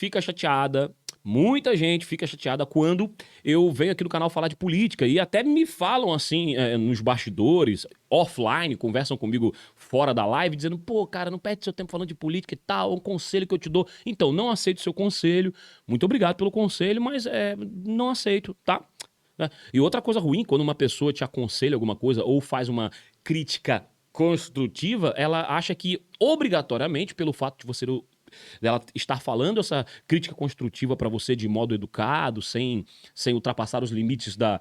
fica chateada, muita gente fica chateada quando eu venho aqui no canal falar de política e até me falam assim, nos bastidores, offline, conversam comigo fora da live, dizendo, pô, cara, não perde seu tempo falando de política e tal, é um conselho que eu te dou. Então, não aceito seu conselho, muito obrigado pelo conselho, mas não aceito, tá? E outra coisa ruim, quando uma pessoa te aconselha alguma coisa ou faz uma crítica construtiva, ela acha que obrigatoriamente, pelo fato de você dela estar falando essa crítica construtiva para você de modo educado, sem ultrapassar os limites da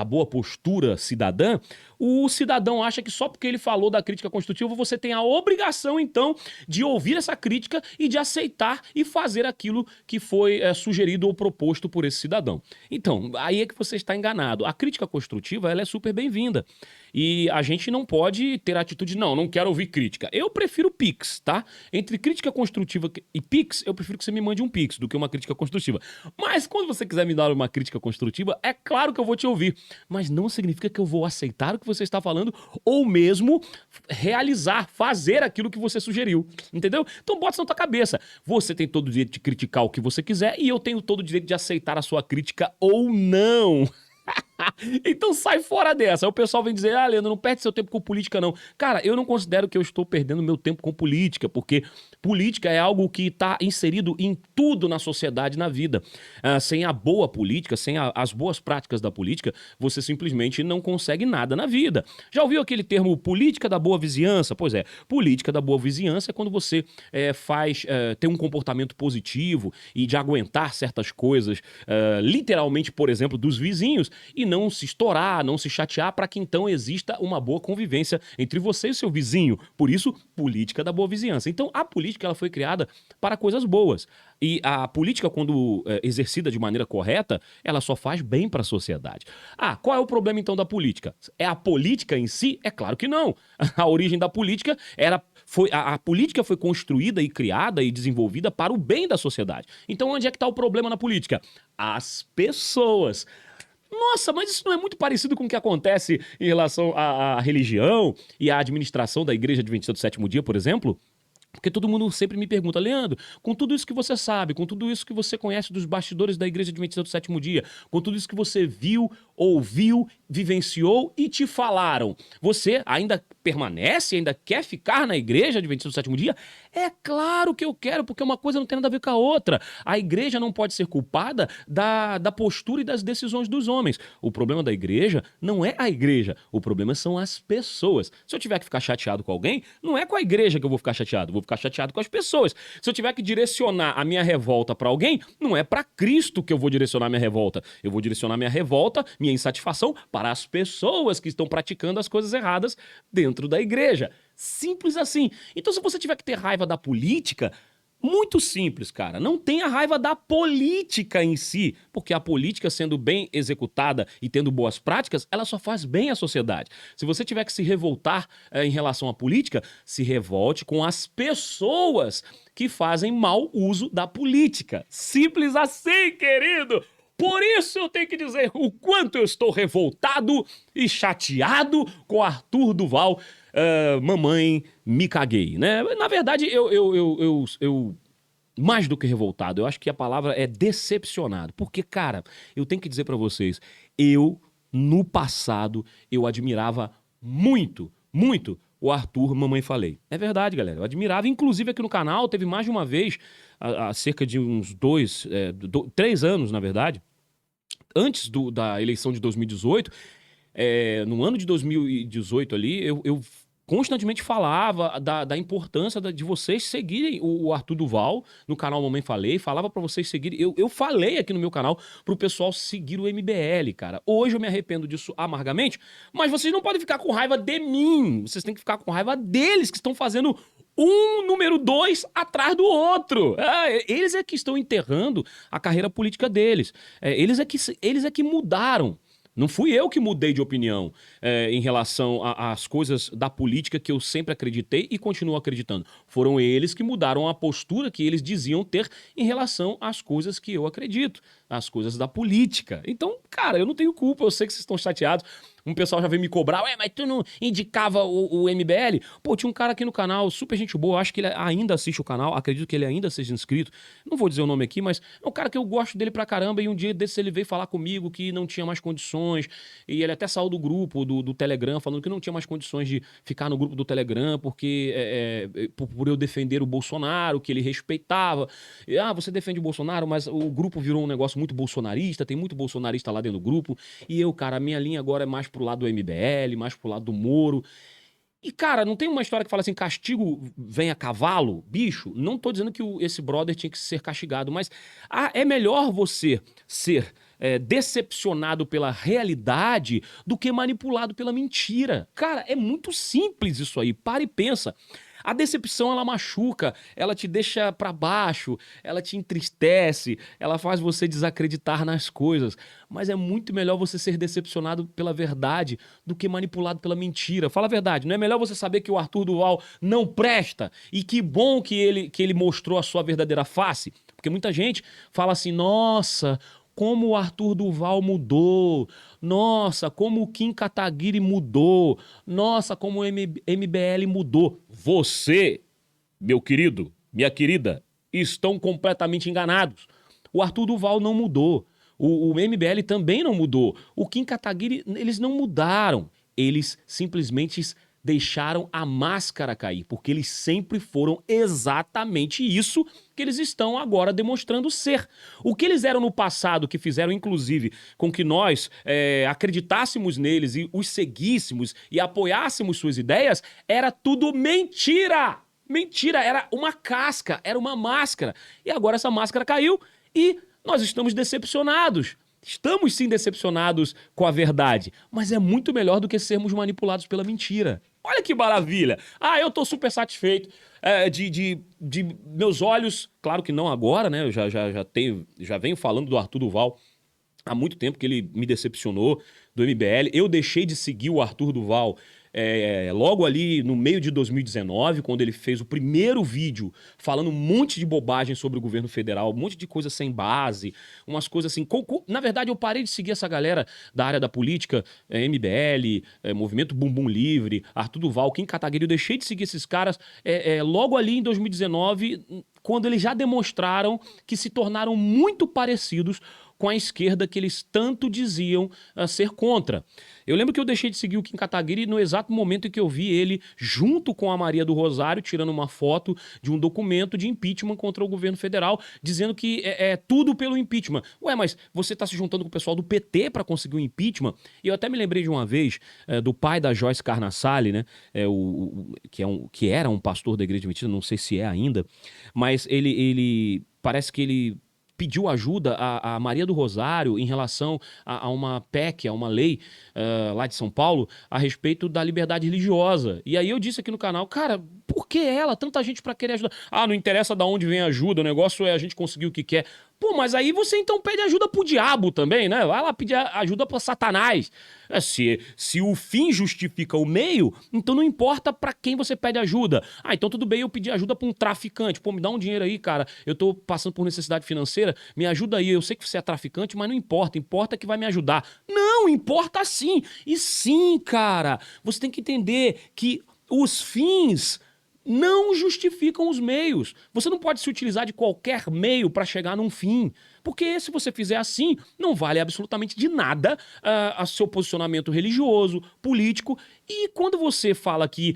boa postura cidadã, o cidadão acha que só porque ele falou da crítica construtiva você tem a obrigação, então, de ouvir essa crítica e de aceitar e fazer aquilo que foi sugerido ou proposto por esse cidadão. Então, aí é que você está enganado. A crítica construtiva, ela é super bem-vinda. E a gente não pode ter a atitude, não quero ouvir crítica. Eu prefiro Pix, tá? Entre crítica construtiva e Pix, eu prefiro que você me mande um Pix do que uma crítica construtiva. Mas quando você quiser me dar uma crítica construtiva, é claro que eu vou te ouvir. Mas não significa que eu vou aceitar o que você está falando ou mesmo realizar, fazer aquilo que você sugeriu. Entendeu? Então bota isso na tua cabeça. Você tem todo o direito de criticar o que você quiser e eu tenho todo o direito de aceitar a sua crítica ou não. Então sai fora dessa. Aí o pessoal vem dizer, Leandro, não perde seu tempo com política, não. Cara, eu não considero que eu estou perdendo meu tempo com política, porque política é algo que está inserido em tudo na sociedade, na vida. Sem a boa política, sem as boas práticas da política, você simplesmente não consegue nada na vida. Já ouviu aquele termo política da boa vizinhança? Pois é, política da boa vizinhança é quando você tem um comportamento positivo e de aguentar certas coisas, literalmente, por exemplo, dos vizinhos, e não se estourar, não se chatear, para que então exista uma boa convivência entre você e o seu vizinho. Por isso, política da boa vizinhança. Então, a política ela foi criada para coisas boas. E a política, quando exercida de maneira correta, ela só faz bem para a sociedade. Qual é o problema então da política? É a política em si? É claro que não. A origem da política a política foi construída e criada e desenvolvida para o bem da sociedade. Então, onde é que está o problema na política? As pessoas. Nossa, mas isso não é muito parecido com o que acontece em relação à religião e à administração da Igreja Adventista do Sétimo Dia, por exemplo? Porque todo mundo sempre me pergunta, Leandro, com tudo isso que você sabe, com tudo isso que você conhece dos bastidores da Igreja Adventista do Sétimo Dia, com tudo isso que você viu, ouviu, vivenciou e te falaram, você ainda permanece, ainda quer ficar na Igreja Adventista do Sétimo Dia? É claro que eu quero, porque uma coisa não tem nada a ver com a outra. A igreja não pode ser culpada da postura e das decisões dos homens. O problema da igreja não é a igreja, o problema são as pessoas. Se eu tiver que ficar chateado com alguém, não é com a igreja que eu vou ficar chateado, vou ficar chateado com as pessoas. Se eu tiver que direcionar a minha revolta para alguém, não é para Cristo que eu vou direcionar a minha revolta. Eu vou direcionar minha revolta, minha insatisfação para as pessoas que estão praticando as coisas erradas dentro da igreja. Simples assim. Então, se você tiver que ter raiva da política, muito simples, cara. Não tenha raiva da política em si, porque a política, sendo bem executada e tendo boas práticas, ela só faz bem à sociedade. Se você tiver que se revoltar em relação à política, se revolte com as pessoas que fazem mau uso da política. Simples assim, querido! Por isso eu tenho que dizer o quanto eu estou revoltado e chateado com Arthur Duval. Mamãe, me caguei, né? Na verdade, eu mais do que revoltado, eu acho que a palavra é decepcionado. Porque, cara, eu tenho que dizer pra vocês, no passado, eu admirava muito, muito o Arthur Mamãe Falei. É verdade, galera, eu admirava. Inclusive aqui no canal, teve mais de uma vez, há cerca de uns 3 anos, na verdade, antes da eleição de 2018, no ano de 2018 ali, eu constantemente falava da importância de vocês seguirem o Arthur Duval no canal Mamãe Falei, falava pra vocês seguirem, eu falei aqui no meu canal pro pessoal seguir o MBL, cara. Hoje eu me arrependo disso amargamente, mas vocês não podem ficar com raiva de mim, vocês têm que ficar com raiva deles que estão fazendo número 2 atrás do outro. Eles é que estão enterrando a carreira política deles. Eles é que mudaram. Não fui eu que mudei de opinião em relação às coisas da política que eu sempre acreditei e continuo acreditando. Foram eles que mudaram a postura que eles diziam ter em relação às coisas que eu acredito. as coisas da política. Então, cara, eu não tenho culpa, eu sei que vocês estão chateados. Um pessoal já veio me cobrar, ué, mas tu não indicava o MBL? Pô, tinha um cara aqui no canal, super gente boa, acho que ele ainda assiste o canal, acredito que ele ainda seja inscrito, não vou dizer o nome aqui, mas é um cara que eu gosto dele pra caramba, e um dia desse ele veio falar comigo que não tinha mais condições, e ele até saiu do grupo, do Telegram, falando que não tinha mais condições de ficar no grupo do Telegram, porque por eu defender o Bolsonaro, que ele respeitava. E, você defende o Bolsonaro, mas o grupo virou um negócio muito bolsonarista, tem muito bolsonarista lá dentro do grupo, e eu, cara, a minha linha agora é mais pro lado do MBL, mais pro lado do Moro. E, cara, não tem uma história que fala assim, castigo vem a cavalo? Bicho, não tô dizendo que esse brother tinha que ser castigado, mas é melhor você ser decepcionado pela realidade do que manipulado pela mentira. Cara, é muito simples isso aí. Para e pensa. A decepção, ela machuca, ela te deixa pra baixo, ela te entristece, ela faz você desacreditar nas coisas. Mas é muito melhor você ser decepcionado pela verdade do que manipulado pela mentira. Fala a verdade, não é melhor você saber que o Arthur Duval não presta e que bom que ele mostrou a sua verdadeira face? Porque muita gente fala assim, nossa, como o Arthur Duval mudou, nossa, como o Kim Kataguiri mudou, nossa, como o MBL mudou. Você, meu querido, minha querida, estão completamente enganados. O Arthur Duval não mudou, o MBL também não mudou, o Kim Kataguiri, eles não mudaram, eles simplesmente deixaram a máscara cair, porque eles sempre foram exatamente isso que eles estão agora demonstrando ser. O que eles eram no passado, que fizeram inclusive com que nós acreditássemos neles e os seguíssemos e apoiássemos suas ideias, era tudo mentira! Mentira, era uma casca, era uma máscara. E agora essa máscara caiu e nós estamos decepcionados. Estamos sim decepcionados com a verdade, mas é muito melhor do que sermos manipulados pela mentira. Olha que maravilha! Eu tô super satisfeito de meus olhos, claro que não agora, né? Eu já venho falando do Arthur Duval há muito tempo que ele me decepcionou do MBL. Eu deixei de seguir o Arthur Duval logo ali no meio de 2019, quando ele fez o primeiro vídeo falando um monte de bobagem sobre o governo federal, um monte de coisa sem base, umas coisas assim. Na verdade, eu parei de seguir essa galera da área da política, MBL, Movimento Bumbum Livre, Arthur Duval, Kim Kataguiri. Eu deixei de seguir esses caras logo ali em 2019, quando eles já demonstraram que se tornaram muito parecidos com a esquerda que eles tanto diziam ser contra. Eu lembro que eu deixei de seguir o Kim Kataguiri no exato momento em que eu vi ele junto com a Maria do Rosário tirando uma foto de um documento de impeachment contra o governo federal, dizendo que é tudo pelo impeachment. Ué, mas você está se juntando com o pessoal do PT para conseguir um impeachment? E eu até me lembrei de uma vez do pai da Joyce Carnassali, né, que era um pastor da Igreja Adventista, não sei se é ainda, mas ele parece que ele pediu ajuda a Maria do Rosário em relação a uma PEC, a uma lei lá de São Paulo, a respeito da liberdade religiosa. E aí eu disse aqui no canal, cara, por que ela? Tanta gente pra querer ajudar. Não interessa de onde vem a ajuda, o negócio é a gente conseguir o que quer. Pô, mas aí você então pede ajuda pro diabo também, né? Vai lá pedir ajuda pra Satanás. Se o fim justifica o meio, então não importa pra quem você pede ajuda. Então tudo bem eu pedir ajuda pra um traficante. Pô, me dá um dinheiro aí, cara. Eu tô passando por necessidade financeira, me ajuda aí. Eu sei que você é traficante, mas não importa. Importa que vai me ajudar. Não, importa sim. E sim, cara, você tem que entender que os fins não justificam os meios. Você não pode se utilizar de qualquer meio para chegar num fim. Porque se você fizer assim, não vale absolutamente de nada a seu posicionamento religioso, político. E quando você fala que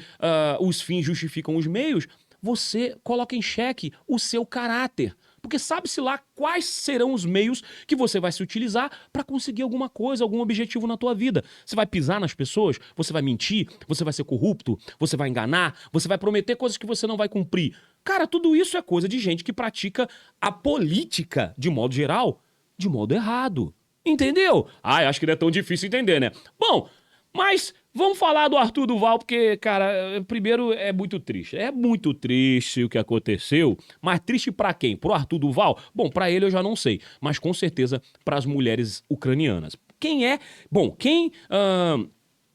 os fins justificam os meios, você coloca em xeque o seu caráter. Porque sabe-se lá quais serão os meios que você vai se utilizar para conseguir alguma coisa, algum objetivo na tua vida. Você vai pisar nas pessoas? Você vai mentir? Você vai ser corrupto? Você vai enganar? Você vai prometer coisas que você não vai cumprir? Cara, tudo isso é coisa de gente que pratica a política, de modo geral, de modo errado. Entendeu? Acho que não é tão difícil entender, né? Bom, mas vamos falar do Arthur Duval, porque, cara, primeiro é muito triste. É muito triste o que aconteceu, mas triste pra quem? Pro Arthur Duval? Bom, pra ele eu já não sei, mas com certeza pras mulheres ucranianas. Quem é? Bom, quem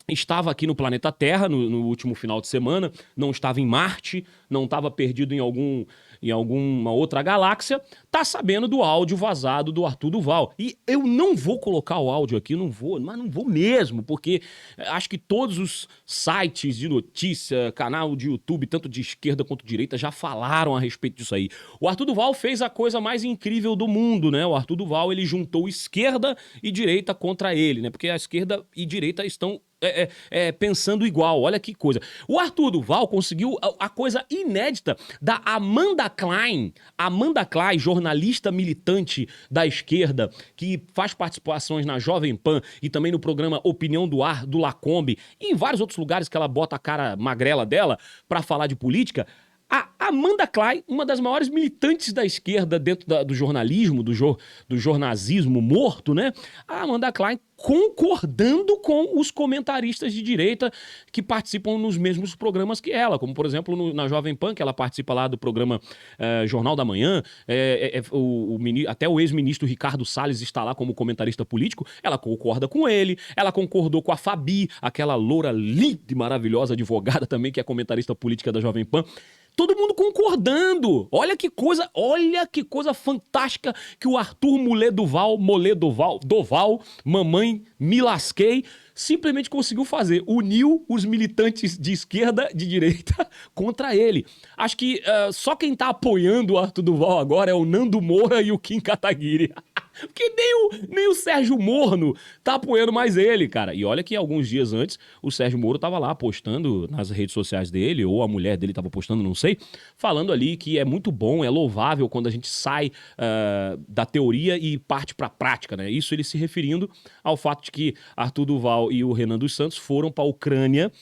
estava aqui no planeta Terra no último final de semana, não estava em Marte, não estava perdido em alguma outra galáxia, tá sabendo do áudio vazado do Arthur Duval. E eu não vou colocar o áudio aqui, mas não vou mesmo, porque acho que todos os sites de notícia, canal de YouTube, tanto de esquerda quanto de direita, já falaram a respeito disso aí. O Arthur Duval fez a coisa mais incrível do mundo, né? O Arthur Duval, ele juntou esquerda e direita contra ele, né? Porque a esquerda e direita estão pensando igual, olha que coisa. O Arthur Duval conseguiu a coisa inédita da Amanda Klein, jornalista militante da esquerda, que faz participações na Jovem Pan e também no programa Opinião do Ar, do Lacombe, e em vários outros lugares que ela bota a cara magrela dela pra falar de política. A Amanda Klein, uma das maiores militantes da esquerda dentro do jornalismo, do jornalismo morto, né? A Amanda Klein concordando com os comentaristas de direita que participam nos mesmos programas que ela, como, por exemplo, na Jovem Pan, que ela participa lá do programa Jornal da Manhã, até o ex-ministro Ricardo Salles está lá como comentarista político, ela concorda com ele, ela concordou com a Fabi, aquela loura linda e maravilhosa advogada também, que é comentarista política da Jovem Pan. Todo mundo concordando. Olha que coisa fantástica que o Arthur Duval, mamãe, me lasquei, simplesmente conseguiu fazer. Uniu os militantes de esquerda, de direita, contra ele. Acho que só quem tá apoiando o Arthur Duval agora é o Nando Moura e o Kim Kataguiri. Porque nem o Sérgio Moro tá apoiando mais ele, cara. E olha que alguns dias antes, o Sérgio Moro tava lá postando nas redes sociais dele, ou a mulher dele tava postando, não sei, falando ali que é muito bom, é louvável quando a gente sai da teoria e parte pra prática, né? Isso ele se referindo ao fato de que Arthur Duval e o Renan dos Santos foram pra Ucrânia,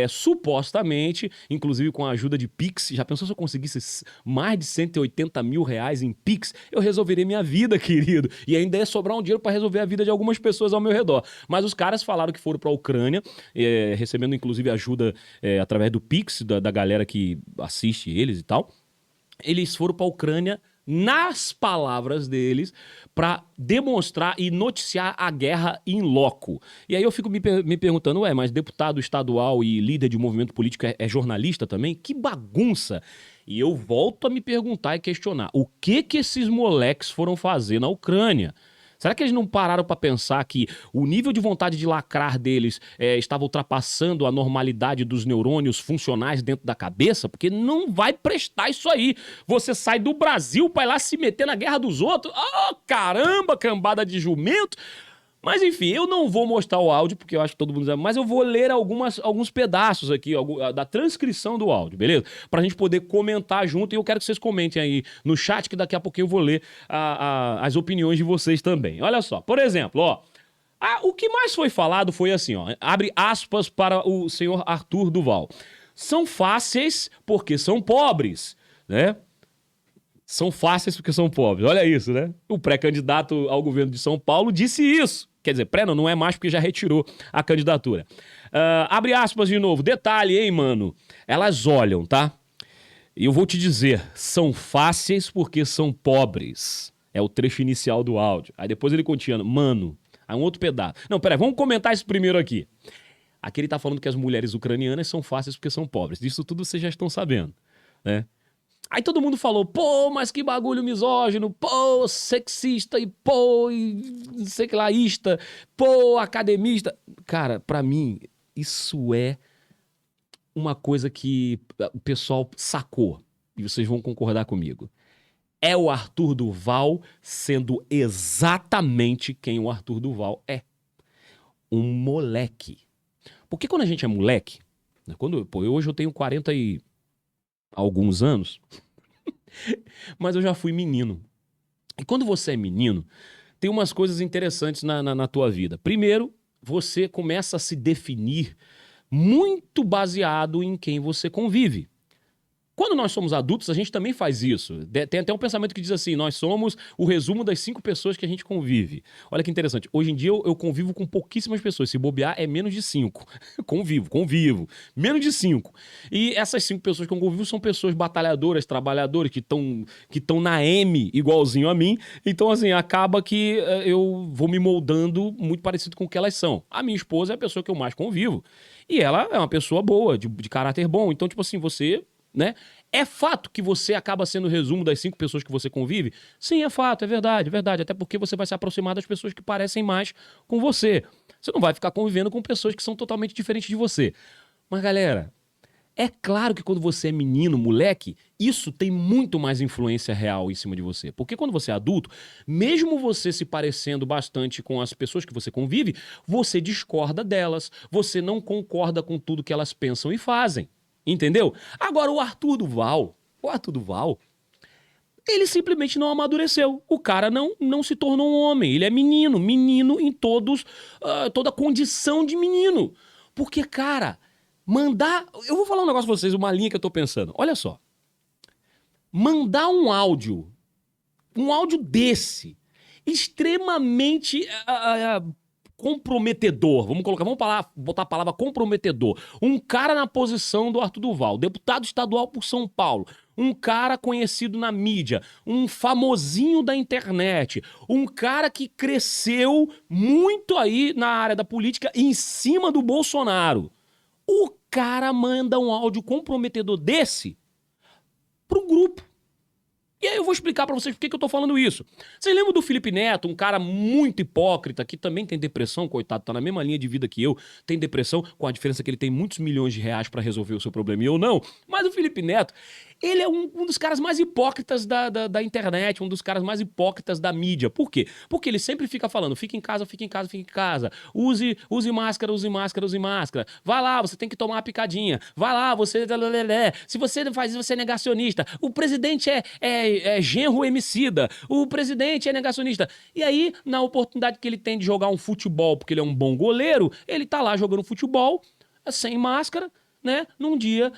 supostamente, inclusive com a ajuda de Pix. Já pensou se eu conseguisse mais de 180 mil reais em Pix? Eu resolveria minha vida, querido. E ainda ia sobrar um dinheiro para resolver a vida de algumas pessoas ao meu redor. Mas os caras falaram que foram para a Ucrânia, recebendo inclusive ajuda através do Pix, da galera que assiste eles e tal. Eles foram para a Ucrânia, nas palavras deles, para demonstrar e noticiar a guerra in loco. E aí eu fico me perguntando, mas deputado estadual e líder de movimento político é jornalista também? Que bagunça! E eu volto a me perguntar e questionar, o que esses moleques foram fazer na Ucrânia? Será que eles não pararam para pensar que o nível de vontade de lacrar deles estava ultrapassando a normalidade dos neurônios funcionais dentro da cabeça? Porque não vai prestar isso aí. Você sai do Brasil para ir lá se meter na guerra dos outros. Oh, caramba, cambada de jumento. Mas enfim, eu não vou mostrar o áudio, porque eu acho que todo mundo sabe, mas eu vou ler alguns pedaços aqui, da transcrição do áudio, beleza? Pra gente poder comentar junto, e eu quero que vocês comentem aí no chat, que daqui a pouquinho eu vou ler as opiniões de vocês também. Olha só, por exemplo, o que mais foi falado foi assim, abre aspas para o senhor Arthur Duval. São fáceis porque são pobres, né? São fáceis porque são pobres. Olha isso, né? O pré-candidato ao governo de São Paulo disse isso. Quer dizer, não é mais porque já retirou a candidatura. Abre aspas de novo. Detalhe, hein, mano? Elas olham, tá? E eu vou te dizer, são fáceis porque são pobres. É o trecho inicial do áudio. Aí depois ele continua, mano, aí um outro pedaço. Não, peraí, vamos comentar isso primeiro aqui. Aqui ele tá falando que as mulheres ucranianas são fáceis porque são pobres. Disso tudo vocês já estão sabendo, né? Aí todo mundo falou, pô, mas que bagulho misógino, pô, sexista e pô, não sei que láista, pô, academista. Cara, pra mim, isso é uma coisa que o pessoal sacou, e vocês vão concordar comigo. É o Arthur Duval sendo exatamente quem o Arthur Duval é. Um moleque. Porque quando a gente é moleque, né, hoje eu tenho 40 e alguns anos, mas eu já fui menino. E quando você é menino, tem umas coisas interessantes na tua vida. Primeiro, você começa a se definir muito baseado em quem você convive. Quando nós somos adultos, a gente também faz isso. Tem até um pensamento que diz assim, nós somos o resumo das 5 pessoas que a gente convive. Olha que interessante. Hoje em dia eu convivo com pouquíssimas pessoas. Se bobear, é menos de 5. Convivo. Menos de 5. E essas 5 pessoas que eu convivo são pessoas batalhadoras, trabalhadoras, que estão na M igualzinho a mim. Então, assim, acaba que eu vou me moldando muito parecido com o que elas são. A minha esposa é a pessoa que eu mais convivo. E ela é uma pessoa boa, de caráter bom. Então, tipo assim, você, né, É fato que você acaba sendo o resumo das 5 pessoas que você convive? Sim, é fato, é verdade, é verdade. Até porque você vai se aproximar das pessoas que parecem mais com você. Você não vai ficar convivendo com pessoas que são totalmente diferentes de você. Mas, galera, é claro que quando você é menino, moleque, isso tem muito mais influência real em cima de você. Porque quando você é adulto, mesmo você se parecendo bastante com as pessoas que você convive, você discorda delas, você não concorda com tudo que elas pensam e fazem. Entendeu? Agora, o Arthur Duval, ele simplesmente não amadureceu. O cara não se tornou um homem. Ele é menino, menino em toda condição de menino. Porque, cara, mandar... Eu vou falar um negócio pra vocês, uma linha que eu tô pensando. Olha só. Mandar um áudio desse, extremamente comprometedor, botar a palavra comprometedor. Um cara na posição do Arthur Duval, deputado estadual por São Paulo, um cara conhecido na mídia, um famosinho da internet, um cara que cresceu muito aí na área da política em cima do Bolsonaro. O cara manda um áudio comprometedor desse pro grupo. E aí eu vou explicar pra vocês por que eu tô falando isso. Vocês lembram do Felipe Neto, um cara muito hipócrita, que também tem depressão, coitado, tá na mesma linha de vida que eu, tem depressão, com a diferença que ele tem muitos milhões de reais pra resolver o seu problema e eu não. Mas o Felipe Neto, ele é um dos caras mais hipócritas da internet, um dos caras mais hipócritas da mídia. Por quê? Porque ele sempre fica falando, fica em casa, fica em casa, fica em casa. Use máscara, use máscara, use máscara. Vai lá, você tem que tomar uma picadinha. Vai lá, você... Se você não faz isso, você é negacionista. O presidente é genro homicida. O presidente é negacionista. E aí, na oportunidade que ele tem de jogar um futebol, porque ele é um bom goleiro, ele tá lá jogando futebol, sem máscara, né, num dia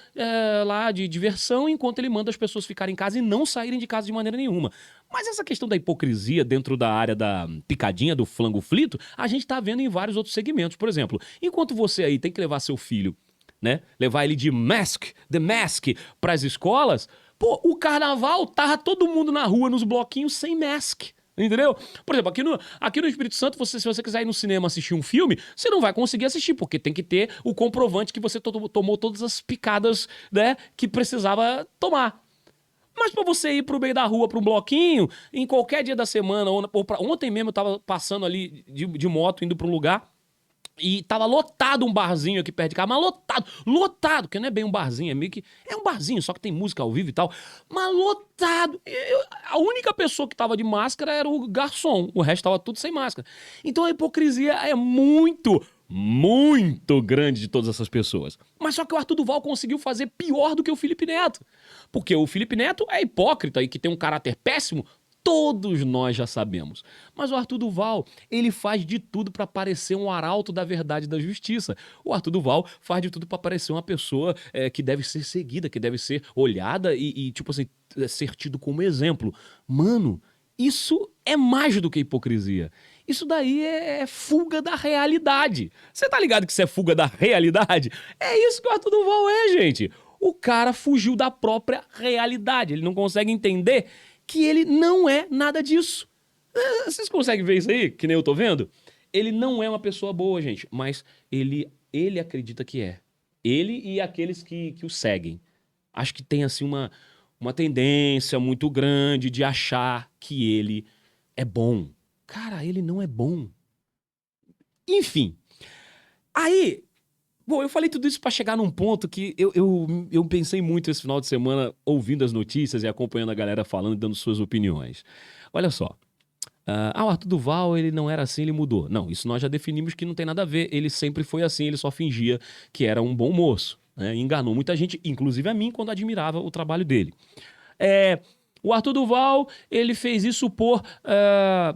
lá de diversão, enquanto ele manda as pessoas ficarem em casa e não saírem de casa de maneira nenhuma. Mas essa questão da hipocrisia dentro da área da picadinha, do flango frito, a gente tá vendo em vários outros segmentos. Por exemplo, enquanto você aí tem que levar seu filho, né, levar ele de The Mask pras escolas, pô, o carnaval tava todo mundo na rua, nos bloquinhos, sem mask. Entendeu? Por exemplo, aqui no Espírito Santo, se você quiser ir no cinema assistir um filme, você não vai conseguir assistir, porque tem que ter o comprovante que você tomou todas as picadas, né, que precisava tomar. Mas pra você ir pro meio da rua, pra um bloquinho, em qualquer dia da semana, ontem mesmo eu tava passando ali de moto, indo pra um lugar, e tava lotado um barzinho aqui perto de casa, mas lotado, porque não é bem um barzinho, é meio que... É um barzinho, só que tem música ao vivo e tal, mas lotado. A única pessoa que tava de máscara era o garçom, o resto tava tudo sem máscara. Então a hipocrisia é muito grande de todas essas pessoas. Mas só que o Arthur Duval conseguiu fazer pior do que o Felipe Neto. Porque o Felipe Neto é hipócrita e que tem um caráter péssimo, todos nós já sabemos. Mas o Arthur Duval, ele faz de tudo pra parecer um arauto da verdade e da justiça. O Arthur Duval faz de tudo pra parecer uma pessoa que deve ser seguida, que deve ser olhada e tipo assim, ser tido como exemplo. Mano, isso é mais do que hipocrisia. Isso daí é fuga da realidade. Você tá ligado que isso é fuga da realidade? É isso que o Arthur Duval é, gente. O cara fugiu da própria realidade. Ele não consegue entender que ele não é nada disso. Vocês conseguem ver isso aí, que nem eu tô vendo? Ele não é uma pessoa boa, gente, mas ele acredita que é. Ele e aqueles que o seguem. Acho que tem, assim, uma tendência muito grande de achar que ele é bom. Cara, ele não é bom. Enfim. Aí... Bom, eu falei tudo isso pra chegar num ponto que eu pensei muito esse final de semana ouvindo as notícias e acompanhando a galera falando e dando suas opiniões. Olha só. O Arthur Duval, ele não era assim, ele mudou. Não, isso nós já definimos que não tem nada a ver. Ele sempre foi assim, ele só fingia que era um bom moço, né? Enganou muita gente, inclusive a mim, quando admirava o trabalho dele. O Arthur Duval, ele fez isso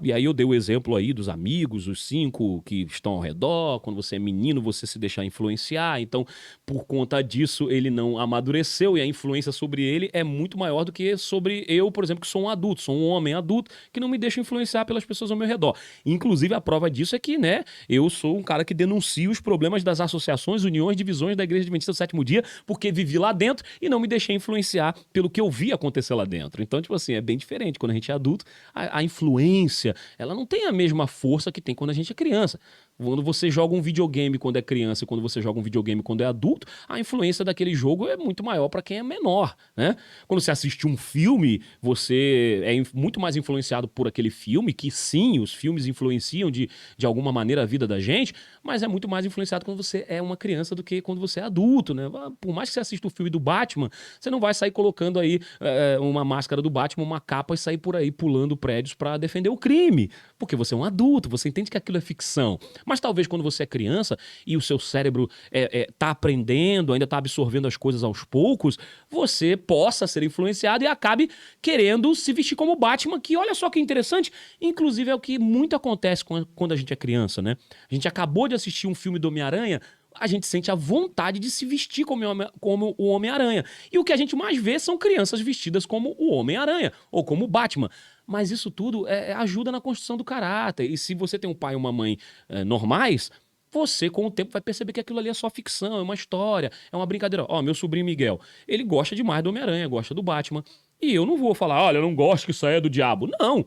e aí eu dei o exemplo aí dos amigos, os 5 que estão ao redor. Quando você é menino, você se deixa influenciar. Então, por conta disso, ele não amadureceu e a influência sobre ele é muito maior do que sobre eu, por exemplo, que sou um adulto, sou um homem adulto que não me deixa influenciar pelas pessoas ao meu redor. Inclusive, a prova disso é que, né, eu sou um cara que denuncia os problemas das associações, uniões, divisões da Igreja Adventista do Sétimo Dia, porque vivi lá dentro e não me deixei influenciar pelo que eu vi acontecer lá dentro. Então, tipo assim, é bem diferente. Quando a gente é adulto, a influência, ela não tem a mesma força que tem quando a gente é criança. Quando você joga um videogame quando é criança e quando você joga um videogame quando é adulto, a influência daquele jogo é muito maior para quem é menor, né? Quando você assiste um filme, você é muito mais influenciado por aquele filme, que sim, os filmes influenciam de alguma maneira a vida da gente, mas é muito mais influenciado quando você é uma criança do que quando você é adulto, né? Por mais que você assista o filme do Batman, você não vai sair colocando aí uma máscara do Batman, uma capa e sair por aí pulando prédios para defender o crime, porque você é um adulto, você entende que aquilo é ficção. Mas talvez quando você é criança e o seu cérebro tá aprendendo, ainda tá absorvendo as coisas aos poucos, você possa ser influenciado e acabe querendo se vestir como Batman, que olha só que interessante, inclusive é o que muito acontece quando a gente é criança, né? A gente acabou de assistir um filme do Homem-Aranha, a gente sente a vontade de se vestir como o Homem-Aranha. E o que a gente mais vê são crianças vestidas como o Homem-Aranha ou como o Batman. Mas isso tudo ajuda na construção do caráter. E se você tem um pai e uma mãe normais, você, com o tempo, vai perceber que aquilo ali é só ficção, é uma história, é uma brincadeira. Ó, meu sobrinho Miguel, ele gosta demais do Homem-Aranha, gosta do Batman. E eu não vou falar, olha, eu não gosto que isso aí é do diabo. Não.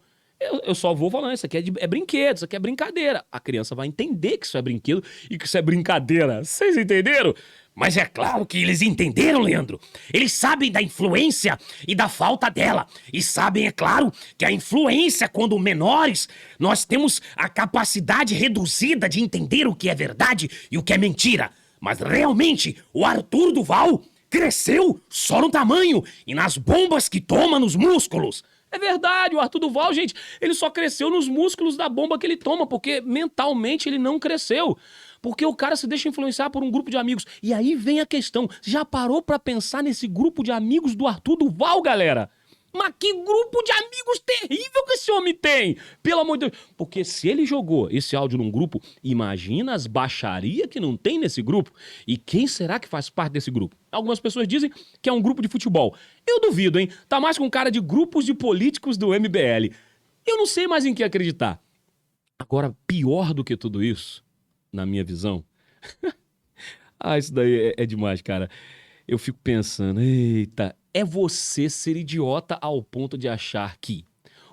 Eu só vou falando, isso aqui é brinquedo, isso aqui é brincadeira. A criança vai entender que isso é brinquedo e que isso é brincadeira. Vocês entenderam? Mas é claro que eles entenderam, Leandro. Eles sabem da influência e da falta dela. E sabem, é claro, que a influência, quando menores, nós temos a capacidade reduzida de entender o que é verdade e o que é mentira. Mas realmente, o Arthur Duval cresceu só no tamanho e nas bombas que toma nos músculos. É verdade, o Arthur Duval, gente, ele só cresceu nos músculos da bomba que ele toma, porque mentalmente ele não cresceu. Porque o cara se deixa influenciar por um grupo de amigos. E aí vem a questão, já parou pra pensar nesse grupo de amigos do Arthur Duval, galera? Mas que grupo de amigos terrível que esse homem tem! Pelo amor de Deus. Porque se ele jogou esse áudio num grupo, imagina as baixarias que não tem nesse grupo. E quem será que faz parte desse grupo? Algumas pessoas dizem que é um grupo de futebol. Eu duvido, hein? Tá mais com cara de grupos de políticos do MBL. Eu não sei mais em que acreditar. Agora, pior do que tudo isso, na minha visão... isso daí é demais, cara. Eu fico pensando, eita... É você ser idiota ao ponto de achar que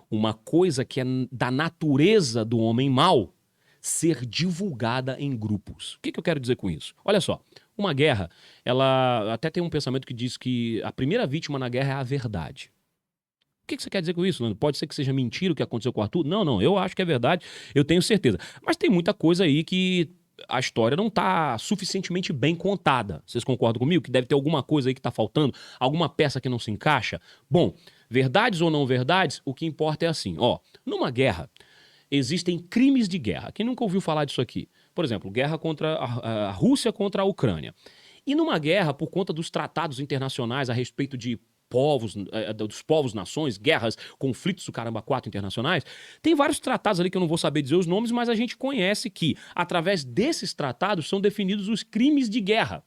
uma coisa que é da natureza do homem mau ser divulgada em grupos. O que eu quero dizer com isso? Olha só, uma guerra, ela até tem um pensamento que diz que a primeira vítima na guerra é a verdade. O que você quer dizer com isso, Leandro? Pode ser que seja mentira o que aconteceu com o Arthur? Não, eu acho que é verdade, eu tenho certeza. Mas tem muita coisa aí que a história não está suficientemente bem contada. Vocês concordam comigo? Que deve ter alguma coisa aí que está faltando? Alguma peça que não se encaixa? Bom, verdades ou não verdades, o que importa é assim, numa guerra, existem crimes de guerra. Quem nunca ouviu falar disso aqui? Por exemplo, guerra contra a Rússia contra a Ucrânia. E numa guerra, por conta dos tratados internacionais a respeito de dos povos, nações, guerras, conflitos, o caramba, 4 internacionais, tem vários tratados ali que eu não vou saber dizer os nomes, mas a gente conhece que, através desses tratados, são definidos os crimes de guerra.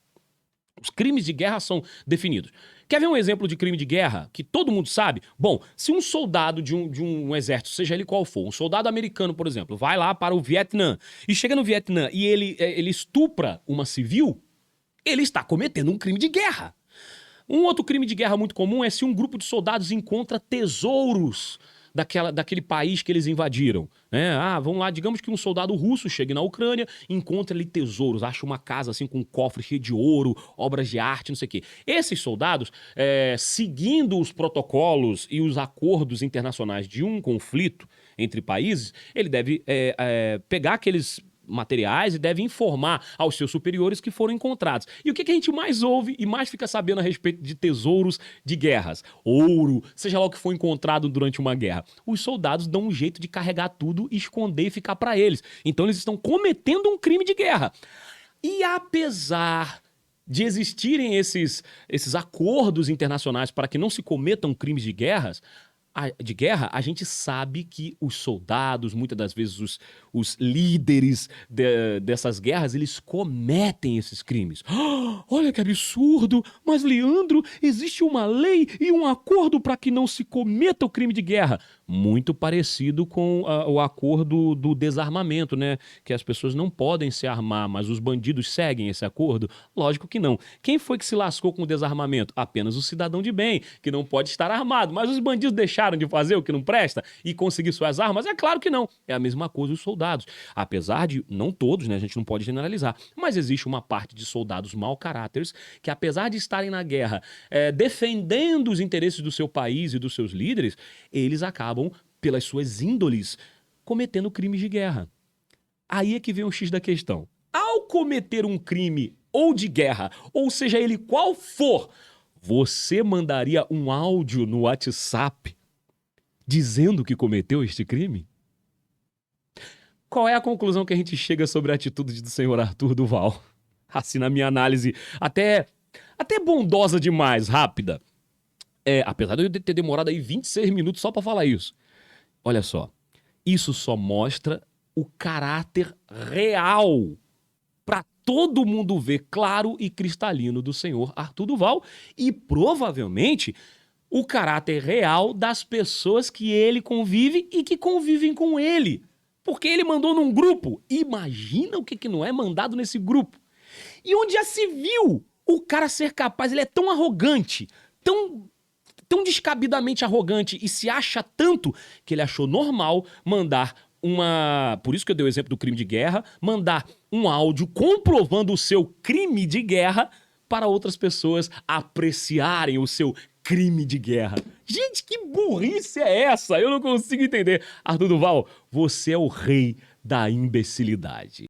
Os crimes de guerra são definidos. Quer ver um exemplo de crime de guerra que todo mundo sabe? Bom, se um soldado de um exército, seja ele qual for, um soldado americano, por exemplo, vai lá para o Vietnã e chega no Vietnã e ele estupra uma civil, ele está cometendo um crime de guerra. Um outro crime de guerra muito comum é se um grupo de soldados encontra tesouros daquele país que eles invadiram. Né? Vamos lá, digamos que um soldado russo chegue na Ucrânia, encontra ali tesouros, acha uma casa assim com um cofre cheio de ouro, obras de arte, não sei o quê. Esses soldados, seguindo os protocolos e os acordos internacionais de um conflito entre países, ele deve pegar aqueles materiais e deve informar aos seus superiores que foram encontrados. E o que a gente mais ouve e mais fica sabendo a respeito de tesouros de guerras? Ouro, seja lá o que for encontrado durante uma guerra. Os soldados dão um jeito de carregar tudo, esconder e ficar para eles. Então eles estão cometendo um crime de guerra. E apesar de existirem esses acordos internacionais para que não se cometam crimes de guerra, a gente sabe que os soldados, muitas das vezes os líderes dessas guerras, eles cometem esses crimes. Olha que absurdo! Mas, Leandro, existe uma lei e um acordo para que não se cometa o crime de guerra. Muito parecido com o acordo do desarmamento, né? Que as pessoas não podem se armar, mas os bandidos seguem esse acordo? Lógico que não. Quem foi que se lascou com o desarmamento? Apenas o cidadão de bem, que não pode estar armado. Mas os bandidos deixaram de fazer o que não presta e conseguir suas armas? É claro que não. É a mesma coisa os soldados. Apesar de, não todos, né? A gente não pode generalizar, mas existe uma parte de soldados mau caráteres que, apesar de estarem na guerra, defendendo os interesses do seu país e dos seus líderes, eles acabam, pelas suas índoles, cometendo crimes de guerra. Aí é que vem o X da questão. Ao cometer um crime ou de guerra, ou seja ele qual for, você mandaria um áudio no WhatsApp dizendo que cometeu este crime? Qual é a conclusão que a gente chega sobre a atitude do senhor Arthur Duval? Assim, na minha análise, até bondosa demais, rápida. Apesar de eu ter demorado aí 26 minutos só pra falar isso. Olha só, isso só mostra o caráter real pra todo mundo ver claro e cristalino do senhor Arthur Duval e provavelmente o caráter real das pessoas que ele convive e que convivem com ele. Porque ele mandou num grupo. Imagina o que não é mandado nesse grupo. E onde já se viu o cara ser capaz, ele é tão arrogante, tão descabidamente arrogante e se acha tanto que ele achou normal mandar por isso que eu dei o exemplo do crime de guerra, mandar um áudio comprovando o seu crime de guerra para outras pessoas apreciarem o seu crime de guerra. Gente, que burrice é essa? Eu não consigo entender. Arthur Duval, você é o rei da imbecilidade.